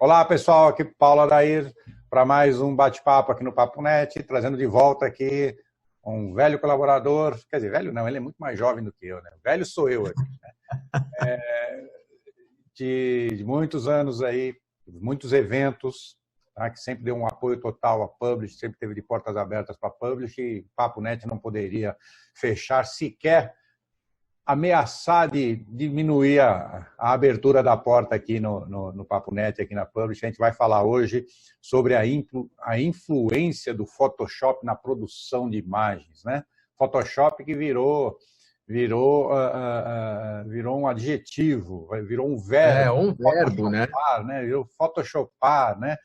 Olá, pessoal, aqui Paulo Adair para mais um bate-papo aqui no Papo Net, trazendo de volta aqui um velho colaborador, quer dizer, velho não, ele é muito mais jovem do que eu, né? Velho sou eu aqui, né? De muitos anos aí, muitos eventos, tá? Que sempre deu um apoio total à Publish, sempre teve de portas abertas para a Publish e Papo Net não poderia fechar sequer ameaçar de diminuir a abertura da porta aqui no Papo Net, aqui na Publish. A gente vai falar hoje sobre a influência do Photoshop na produção de imagens, né? Photoshop que virou um adjetivo, virou um verbo. Um verbo, né? Virou photoshopar, né?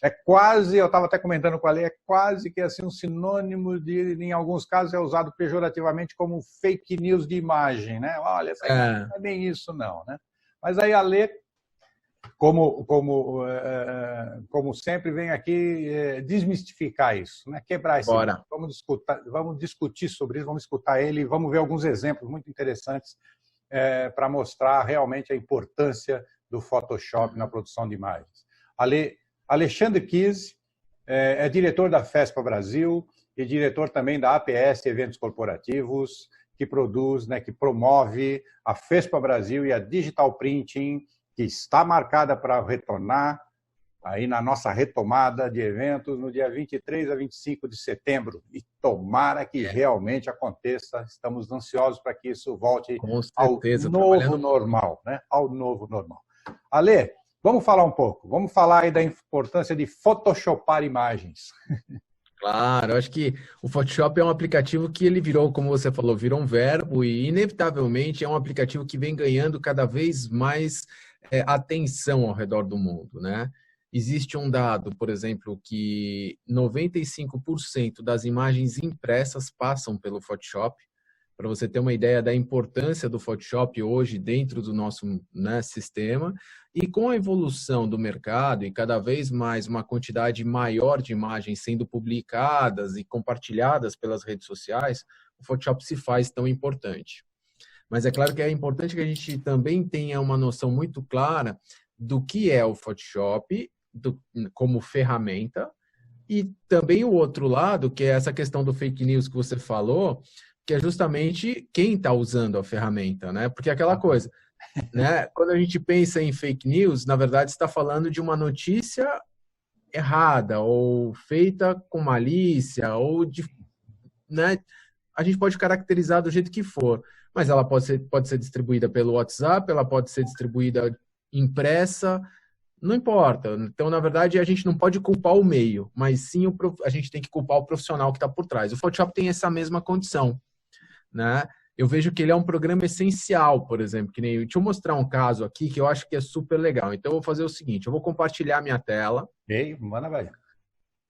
É quase, eu estava até comentando com a Lei, é quase que assim, um sinônimo de, em alguns casos, é usado pejorativamente como fake news de imagem, né? Olha, essa imagem não é bem isso, não, né? Mas aí a Lei, como sempre, vem aqui desmistificar isso, né? Quebrar esse mito. Vamos discutir sobre isso, vamos escutar ele, vamos ver alguns exemplos muito interessantes para mostrar realmente a importância do Photoshop na produção de imagens. Alexandre Kise é diretor da FESPA Brasil e diretor também da APS Eventos Corporativos, que produz, né, que promove a FESPA Brasil e a Digital Printing, que está marcada para retornar aí na nossa retomada de eventos no dia 23 a 25 de setembro. E tomara que realmente aconteça. Estamos ansiosos para que isso volte ao novo normal, né? Ao novo normal. Ale, vamos falar um pouco. Vamos falar aí da importância de photoshopar imagens. Claro, eu acho que o Photoshop é um aplicativo que ele virou, como você falou, virou um verbo e inevitavelmente é um aplicativo que vem ganhando cada vez mais atenção ao redor do mundo, né? Existe um dado, por exemplo, que 95% das imagens impressas passam pelo Photoshop. Para você ter uma ideia da importância do Photoshop hoje dentro do nosso, né, sistema. E com a evolução do mercado e cada vez mais uma quantidade maior de imagens sendo publicadas e compartilhadas pelas redes sociais, o Photoshop se faz tão importante. Mas é claro que é importante que a gente também tenha uma noção muito clara do que é o Photoshop como ferramenta e também o outro lado, que é essa questão do fake news que você falou, que é justamente quem está usando a ferramenta, né? Porque aquela coisa, né? Quando a gente pensa em fake news, na verdade está falando de uma notícia errada ou feita com malícia ou né? A gente pode caracterizar do jeito que for, mas ela pode ser distribuída pelo WhatsApp, ela pode ser distribuída impressa, não importa. Então, na verdade, a gente não pode culpar o meio, mas sim a gente tem que culpar o profissional que está por trás. O Photoshop tem essa mesma condição, né? Eu vejo que ele é um programa essencial, por exemplo, que nem... Deixa eu mostrar um caso aqui que eu acho que é super legal. Então, eu vou fazer o seguinte, eu vou compartilhar minha tela. Ei, manda vai.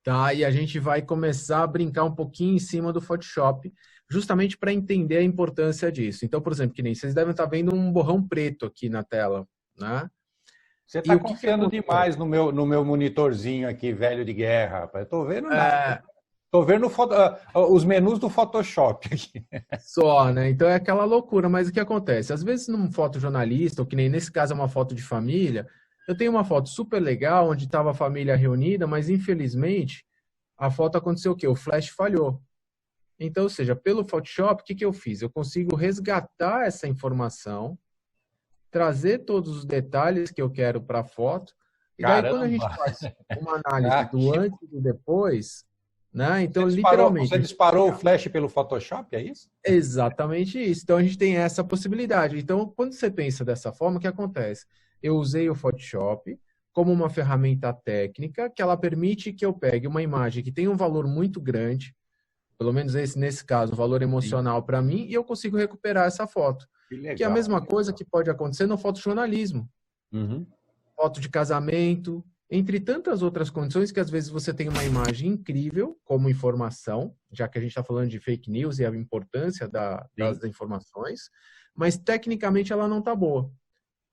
Tá, e a gente vai começar a brincar um pouquinho em cima do Photoshop, justamente para entender a importância disso. Então, por exemplo, que nem vocês devem estar vendo um borrão preto aqui na tela, né? Você está confiando demais no meu monitorzinho aqui, velho de guerra, rapaz. Estou vendo nada. Estou vendo os menus do Photoshop aqui. Só, né? Então é aquela loucura. Mas o que acontece? Às vezes, num fotojornalista, ou que nem nesse caso é uma foto de família, eu tenho uma foto super legal, onde estava a família reunida, mas infelizmente, a foto aconteceu o quê? O flash falhou. Então, ou seja, pelo Photoshop, o que eu fiz? Eu consigo resgatar essa informação, trazer todos os detalhes que eu quero para a foto, e daí quando a gente faz uma análise do antes e do depois, né? Então, literalmente... Você disparou o flash pelo Photoshop, é isso? Exatamente isso. Então, a gente tem essa possibilidade. Então, quando você pensa dessa forma, o que acontece? Eu usei o Photoshop como uma ferramenta técnica que ela permite que eu pegue uma imagem que tem um valor muito grande, pelo menos nesse caso, um valor emocional para mim, e eu consigo recuperar essa foto. Que é a mesma coisa que pode acontecer no fotojornalismo. Foto de casamento, entre tantas outras condições que às vezes você tem uma imagem incrível como informação, já que a gente está falando de fake news e a importância das informações, mas tecnicamente ela não está boa.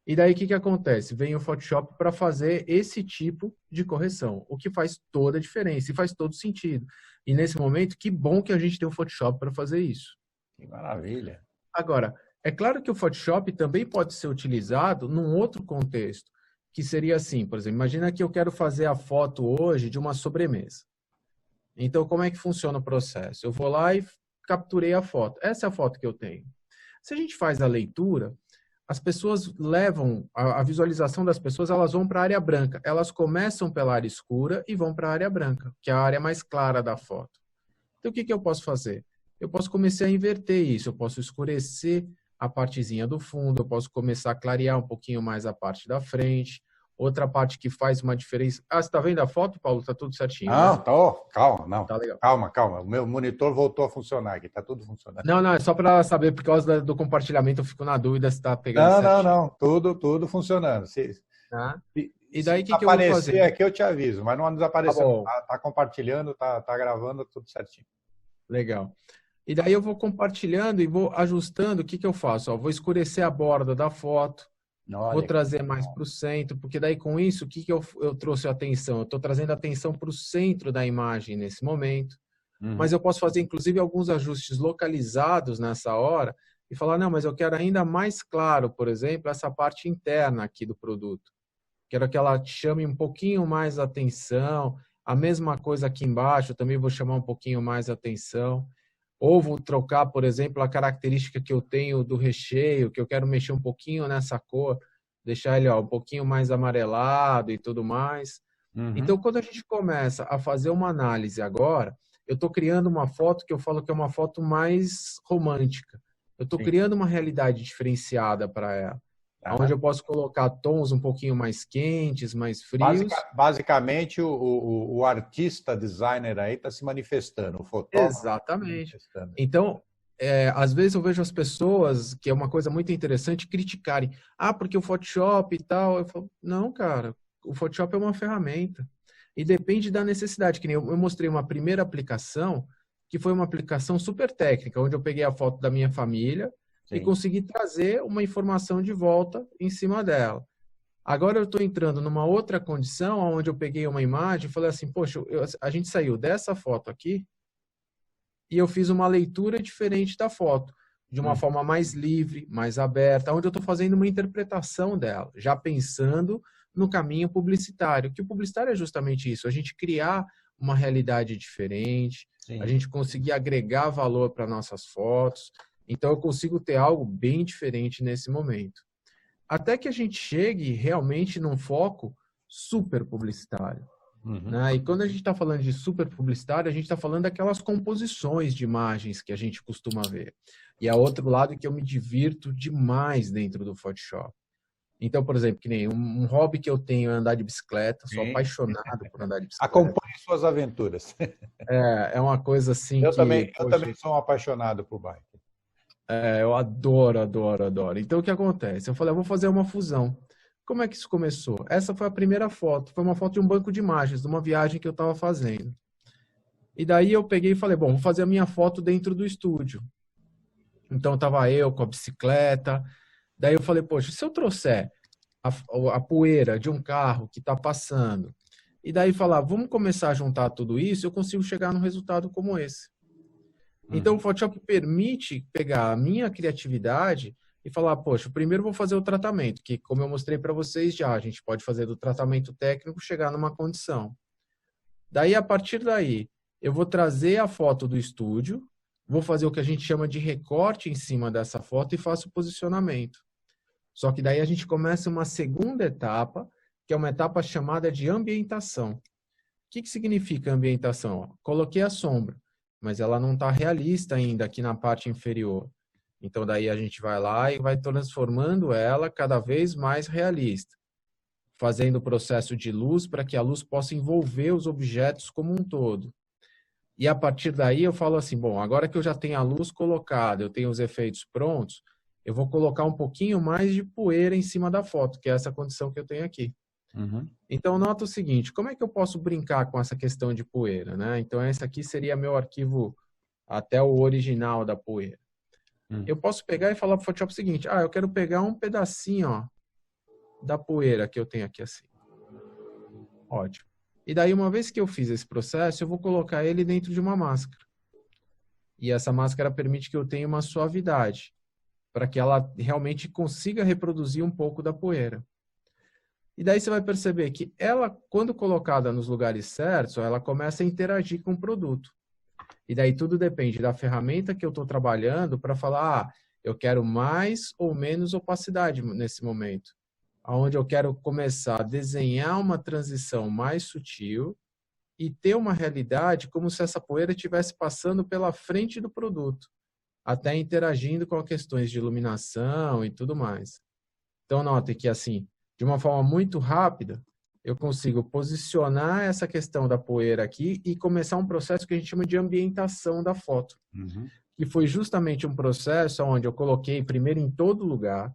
E daí o que acontece? Vem o Photoshop para fazer esse tipo de correção, o que faz toda a diferença e faz todo sentido. E nesse momento, que bom que a gente tem o Photoshop para fazer isso. Que maravilha. Agora, é claro que o Photoshop também pode ser utilizado num outro contexto, que seria assim, por exemplo, imagina que eu quero fazer a foto hoje de uma sobremesa. Então, como é que funciona o processo? Eu vou lá e capturei a foto. Essa é a foto que eu tenho. Se a gente faz a leitura, as pessoas levam, a visualização das pessoas, elas vão para a área branca. Elas começam pela área escura e vão para a área branca, que é a área mais clara da foto. Então, o que eu posso fazer? Eu posso começar a inverter isso. Eu posso escurecer a partezinha do fundo, eu posso começar a clarear um pouquinho mais a parte da frente. Outra parte que faz uma diferença... Ah, você está vendo a foto, Paulo? Está tudo certinho, Não, né? calma, não. Tá legal. Calma. O meu monitor voltou a funcionar aqui, está tudo funcionando. Não, é só para saber, por causa do compartilhamento, eu fico na dúvida se está pegando certinho. Não, tudo funcionando. Tá? E daí, o que eu vou aparecer fazer? aqui, eu te aviso, mas não desapareceu. Tá, tá compartilhando, tá gravando, tudo certinho. Legal. E daí eu vou compartilhando e vou ajustando. O que eu faço? Ó, vou escurecer a borda da foto, vou trazer mais para o centro, porque daí com isso, o que eu trouxe a atenção? Eu estou trazendo a atenção para o centro da imagem nesse momento, mas eu posso fazer inclusive alguns ajustes localizados nessa hora e falar, não, mas eu quero ainda mais claro, por exemplo, essa parte interna aqui do produto. Quero que ela chame um pouquinho mais a atenção. A mesma coisa aqui embaixo, eu também vou chamar um pouquinho mais a atenção. Ou vou trocar, por exemplo, a característica que eu tenho do recheio, que eu quero mexer um pouquinho nessa cor, deixar ele um pouquinho mais amarelado e tudo mais. Então, quando a gente começa a fazer uma análise agora, eu estou criando uma foto que eu falo que é uma foto mais romântica. Eu estou criando uma realidade diferenciada para ela. Onde eu posso colocar tons um pouquinho mais quentes, mais frios. Basicamente, o artista designer aí está se manifestando, o fotógrafo. Exatamente. Então, às vezes eu vejo as pessoas, que é uma coisa muito interessante, criticarem. Ah, porque o Photoshop e tal. Eu falo, não, cara, o Photoshop é uma ferramenta. E depende da necessidade. Que nem eu mostrei uma primeira aplicação, que foi uma aplicação super técnica, onde eu peguei a foto da minha família, e consegui trazer uma informação de volta em cima dela. Agora eu estou entrando numa outra condição, onde eu peguei uma imagem e falei assim, poxa, a gente saiu dessa foto aqui e eu fiz uma leitura diferente da foto, de uma forma mais livre, mais aberta, onde eu estou fazendo uma interpretação dela, já pensando no caminho publicitário, que o publicitário é justamente isso, a gente criar uma realidade diferente, a gente conseguir agregar valor para nossas fotos. Então, eu consigo ter algo bem diferente nesse momento. Até que a gente chegue realmente num foco super publicitário. Né? E quando a gente está falando de super publicitário, a gente está falando daquelas composições de imagens que a gente costuma ver. E é outro lado que eu me divirto demais dentro do Photoshop. Então, por exemplo, que nem um hobby que eu tenho é andar de bicicleta, sou apaixonado por andar de bicicleta. Acompanhe suas aventuras. É uma coisa assim eu também sou um apaixonado por bike. Eu adoro. Então, o que acontece? Eu falei, eu vou fazer uma fusão. Como é que isso começou? Essa foi a primeira foto. Foi uma foto de um banco de imagens, de uma viagem que eu estava fazendo. E daí eu peguei e falei, bom, vou fazer a minha foto dentro do estúdio. Então, estava eu com a bicicleta. Daí eu falei, poxa, se eu trouxer a poeira de um carro que está passando, e daí falar, vamos começar a juntar tudo isso, eu consigo chegar num resultado como esse. Então, o Photoshop permite pegar a minha criatividade e falar, poxa, primeiro vou fazer o tratamento, que como eu mostrei para vocês já, a gente pode fazer do tratamento técnico chegar numa condição. Daí, a partir daí, eu vou trazer a foto do estúdio, vou fazer o que a gente chama de recorte em cima dessa foto e faço o posicionamento. Só que daí a gente começa uma segunda etapa, que é uma etapa chamada de ambientação. O que significa ambientação? Coloquei a sombra, mas ela não está realista ainda aqui na parte inferior. Então, daí a gente vai lá e vai transformando ela cada vez mais realista, fazendo o processo de luz para que a luz possa envolver os objetos como um todo. E a partir daí eu falo assim, bom, agora que eu já tenho a luz colocada, eu tenho os efeitos prontos, eu vou colocar um pouquinho mais de poeira em cima da foto, que é essa condição que eu tenho aqui. Então, nota o seguinte, como é que eu posso brincar com essa questão de poeira, né? Então, esse aqui seria meu arquivo até o original da poeira. Eu posso pegar e falar para o Photoshop o seguinte, eu quero pegar um pedacinho da poeira que eu tenho aqui assim. Ótimo. E daí, uma vez que eu fiz esse processo, eu vou colocar ele dentro de uma máscara. E essa máscara permite que eu tenha uma suavidade, para que ela realmente consiga reproduzir um pouco da poeira. E daí você vai perceber que ela, quando colocada nos lugares certos, ela começa a interagir com o produto. E daí tudo depende da ferramenta que eu estou trabalhando para falar, eu quero mais ou menos opacidade nesse momento. Onde eu quero começar a desenhar uma transição mais sutil e ter uma realidade como se essa poeira estivesse passando pela frente do produto, até interagindo com questões de iluminação e tudo mais. Então, note que, assim, de uma forma muito rápida, eu consigo posicionar essa questão da poeira aqui e começar um processo que a gente chama de ambientação da foto. Que foi justamente um processo onde eu coloquei primeiro em todo lugar,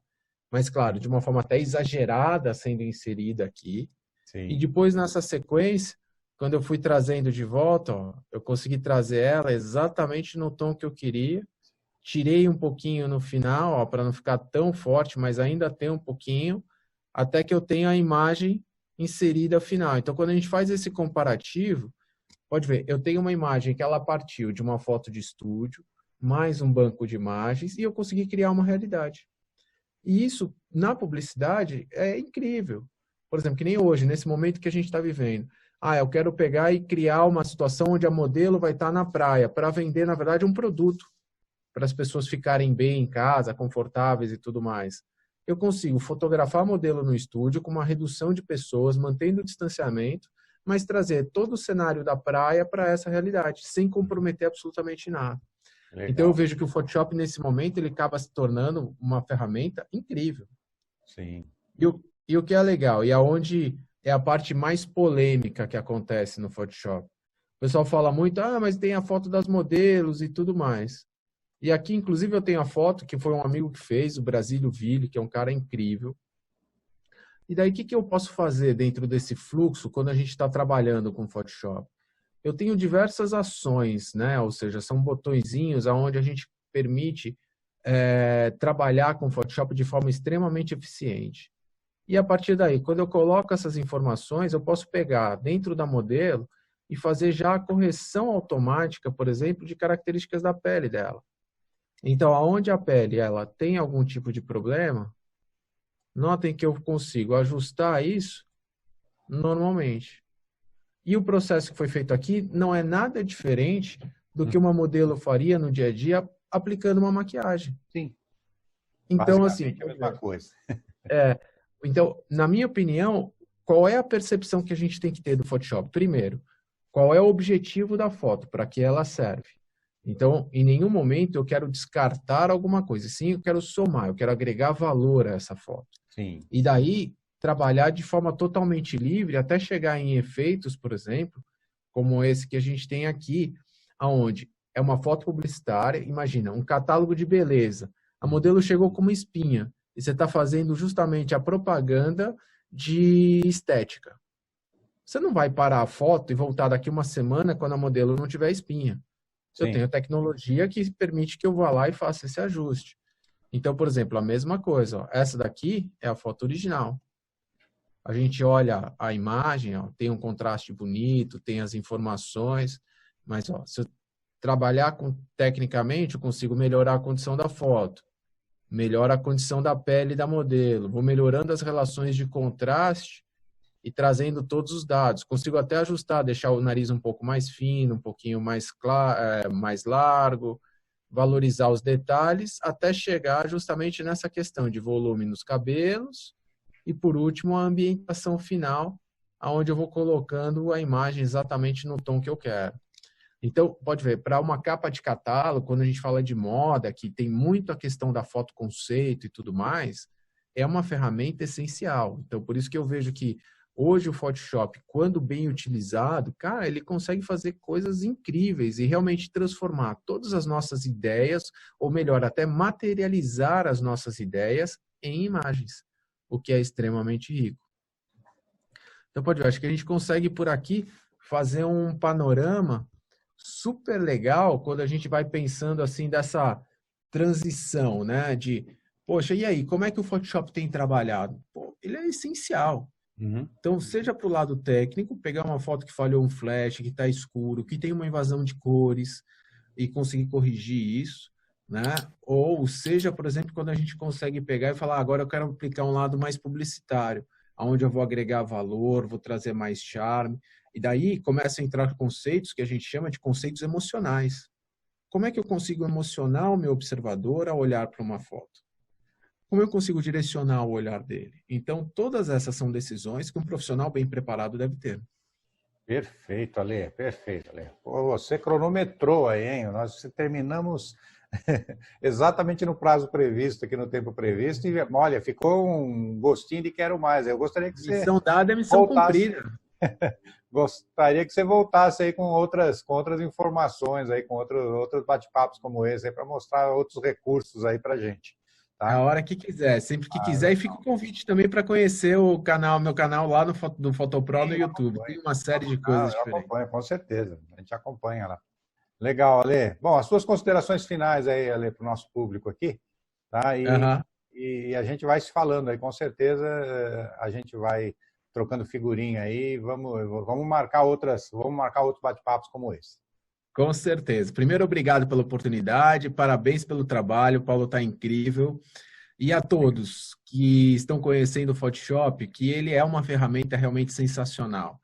mas, claro, de uma forma até exagerada sendo inserida aqui. Sim. E depois, nessa sequência, quando eu fui trazendo de volta, ó, eu consegui trazer ela exatamente no tom que eu queria. Tirei um pouquinho no final, para não ficar tão forte, mas ainda tem um pouquinho, até que eu tenha a imagem inserida final. Então, quando a gente faz esse comparativo, pode ver, eu tenho uma imagem que ela partiu de uma foto de estúdio, mais um banco de imagens, e eu consegui criar uma realidade. E isso, na publicidade, é incrível. Por exemplo, que nem hoje, nesse momento que a gente está vivendo. Eu quero pegar e criar uma situação onde a modelo vai estar na praia, para vender, na verdade, um produto, para as pessoas ficarem bem em casa, confortáveis e tudo mais. Eu consigo fotografar modelo no estúdio com uma redução de pessoas, mantendo o distanciamento, mas trazer todo o cenário da praia para essa realidade, sem comprometer absolutamente nada. Legal. Então eu vejo que o Photoshop, nesse momento, ele acaba se tornando uma ferramenta incrível. Sim. E o que é legal, e aonde é a parte mais polêmica que acontece no Photoshop. O pessoal fala muito, mas tem a foto das modelos e tudo mais. E aqui, inclusive, eu tenho a foto que foi um amigo que fez, o Brasílio Ville, que é um cara incrível. E daí, o que eu posso fazer dentro desse fluxo quando a gente está trabalhando com Photoshop? Eu tenho diversas ações, né? Ou seja, são botõezinhos onde a gente permite trabalhar com Photoshop de forma extremamente eficiente. E a partir daí, quando eu coloco essas informações, eu posso pegar dentro da modelo e fazer já a correção automática, por exemplo, de características da pele dela. Então, aonde a pele ela tem algum tipo de problema, notem que eu consigo ajustar isso normalmente. E o processo que foi feito aqui não é nada diferente do que uma modelo faria no dia a dia aplicando uma maquiagem. Sim. Então, assim, a mesma coisa. Então, na minha opinião, qual é a percepção que a gente tem que ter do Photoshop? Primeiro, qual é o objetivo da foto, para que ela serve? Então, em nenhum momento eu quero descartar alguma coisa. Sim, eu quero somar, eu quero agregar valor a essa foto. Sim. E daí, trabalhar de forma totalmente livre até chegar em efeitos, por exemplo, como esse que a gente tem aqui, onde é uma foto publicitária, imagina, um catálogo de beleza. A modelo chegou com uma espinha e você está fazendo justamente a propaganda de estética. Você não vai parar a foto e voltar daqui uma semana quando a modelo não tiver espinha. Eu tenho tecnologia que permite que eu vá lá e faça esse ajuste. Então, por exemplo, a mesma coisa. Ó, essa daqui é a foto original. A gente olha a imagem, ó, tem um contraste bonito, tem as informações, mas ó, se eu trabalhar tecnicamente, eu consigo melhorar a condição da foto, melhora a condição da pele da modelo, vou melhorando as relações de contraste e trazendo todos os dados. Consigo até ajustar, deixar o nariz um pouco mais fino, um pouquinho mais claro, mais largo, valorizar os detalhes, até chegar justamente nessa questão de volume nos cabelos e, por último, a ambientação final, onde eu vou colocando a imagem exatamente no tom que eu quero. Então, pode ver, para uma capa de catálogo, quando a gente fala de moda, que tem muito a questão da foto conceito e tudo mais, é uma ferramenta essencial. Então, por isso que eu vejo que hoje o Photoshop, quando bem utilizado, cara, ele consegue fazer coisas incríveis e realmente transformar todas as nossas ideias, ou melhor, até materializar as nossas ideias em imagens, o que é extremamente rico. Então, pode ver, acho que a gente consegue por aqui fazer um panorama super legal quando a gente vai pensando assim dessa transição, né? De, poxa, e aí, como é que o Photoshop tem trabalhado? Pô, ele é essencial. Então, seja para o lado técnico, pegar uma foto que falhou um flash, que está escuro, que tem uma invasão de cores e conseguir corrigir isso, né? Ou seja, por exemplo, quando a gente consegue pegar e falar, agora eu quero aplicar um lado mais publicitário, onde eu vou agregar valor, vou trazer mais charme. E daí começa a entrar conceitos que a gente chama de conceitos emocionais. Como é que eu consigo emocionar o meu observador ao olhar para uma foto? Como eu consigo direcionar o olhar dele? Então, todas essas são decisões que um profissional bem preparado deve ter. Perfeito, Ale, perfeito, Ale. Pô, você cronometrou aí, hein? Nós terminamos exatamente no prazo previsto, aqui no tempo previsto, e olha, ficou um gostinho de quero mais. Eu gostaria que você missão dada é missão cumprida. Gostaria que você voltasse aí com outras informações, aí, com outros bate-papos como esse, para mostrar outros recursos aí para a gente. Tá? A hora que quiser, sempre que quiser. Legal. E fica o convite também para conhecer o canal, meu canal lá do Fotopro no YouTube. Tem uma série de coisas diferentes. Acompanho, com certeza. A gente acompanha lá. Legal, Ale. Bom, as suas considerações finais aí, Ale, para o nosso público aqui, tá? E a gente vai se falando aí, com certeza a gente vai trocando figurinha aí, vamos marcar outros bate-papos como esse. Com certeza. Primeiro, obrigado pela oportunidade, parabéns pelo trabalho, o Paulo está incrível. E a todos que estão conhecendo o Photoshop, que ele é uma ferramenta realmente sensacional,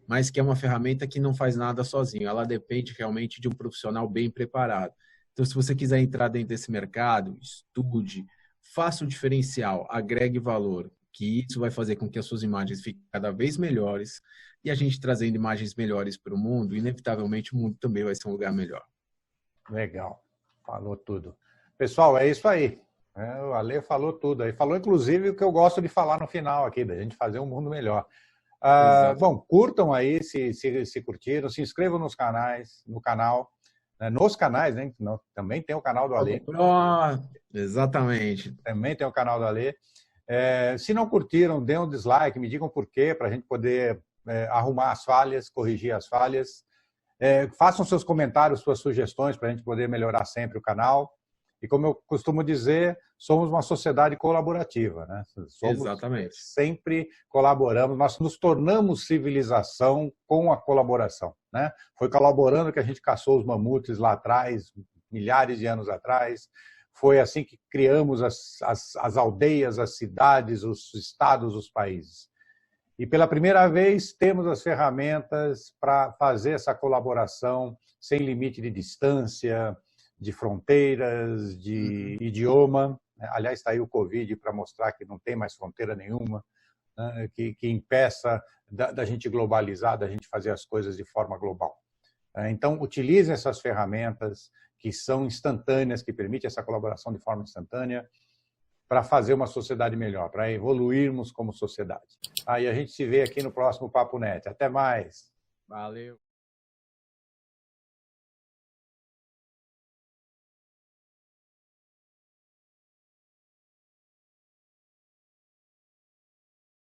mas que é uma ferramenta que não faz nada sozinho, ela depende realmente de um profissional bem preparado. Então, se você quiser entrar dentro desse mercado, estude, faça o diferencial, agregue valor, que isso vai fazer com que as suas imagens fiquem cada vez melhores, e a gente trazendo imagens melhores para o mundo, inevitavelmente o mundo também vai ser um lugar melhor. Legal, falou tudo. Pessoal, é isso aí. O Ale falou tudo aí. Falou, inclusive, o que eu gosto de falar no final aqui, da gente fazer um mundo melhor. Bom, curtam aí, se curtiram, se inscrevam nos canais, nos canais, né? Também tem o canal do Ale. Exatamente. Também tem o canal do Ale. Se não curtiram, dê um dislike, me digam por quê, para a gente poder arrumar as falhas, corrigir as falhas. Façam seus comentários, suas sugestões, para a gente poder melhorar sempre o canal. E como eu costumo dizer, somos uma sociedade colaborativa, né? Exatamente. Sempre colaboramos, nós nos tornamos civilização com a colaboração, né? Foi colaborando que a gente caçou os mamutes lá atrás, milhares de anos atrás. Foi assim que criamos as aldeias, as cidades, os estados, os países. E pela primeira vez temos as ferramentas para fazer essa colaboração sem limite de distância, de fronteiras, de idioma. Aliás, está aí o Covid para mostrar que não tem mais fronteira nenhuma, né? que impeça da gente globalizar, da gente fazer as coisas de forma global. Então, utilizem essas ferramentas que são instantâneas, que permitem essa colaboração de forma instantânea, para fazer uma sociedade melhor, para evoluirmos como sociedade. Aí a gente se vê aqui no próximo Papo Net. Até mais. Valeu.